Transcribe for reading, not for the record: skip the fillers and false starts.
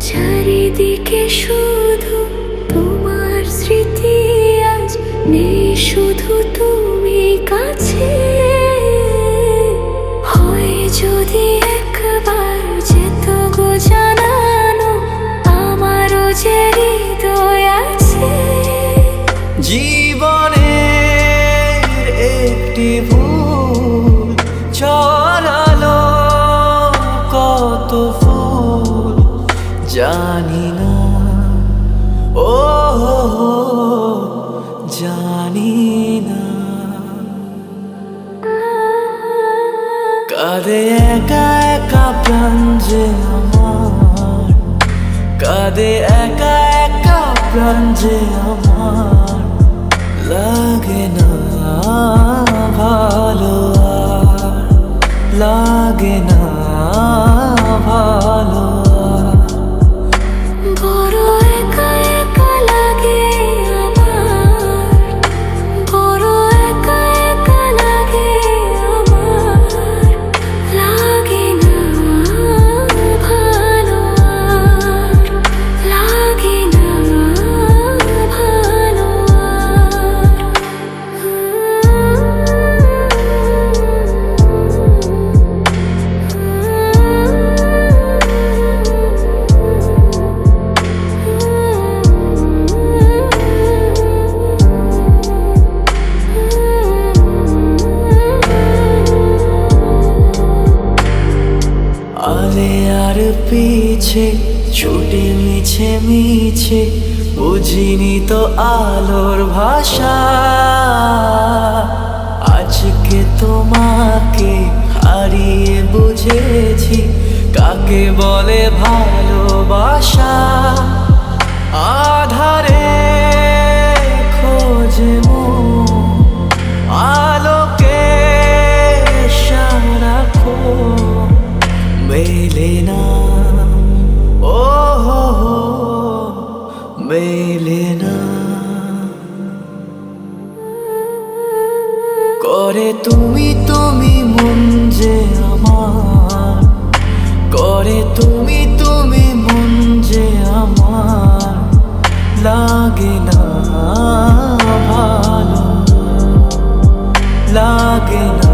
চারিদিকে শুধু তোমার স্মৃতি, আজ নেই শুধু তুমি কাছে। হয় যদি একবার যেত গো জানানো, আমারও যে হৃদয় আছে। জীবনে একটি ভুল ছড়ালো কত ফুল জানি না, ও জানি না। কাঁদে একা একা প্রাণ যে আমার, কাঁদে একা একা প্রাণ যে আমার। লাগে না ভালো আর, লাগে না ভালো আর। বড় একা একা লাগে আমার, বড় একা একা লাগে আমার। লাগে না ভালো আর, লাগে না ভালো আলে আর পিছে ছুটে মিছে মিছে, বুঝিনি তো আলোর ভাষা। আজকে তোমাকে হারিয়ে বুঝেছি কাকে বলে ভালোবাসা। আধারে খোঁজে মন আলোকে সারাক্ষণ, মেলে না, ও মেলে না। করে তুমি তুমি মন যে আমার, করে তুমি তুমি মন যে আমার। লাগে না ভালো, লাগে না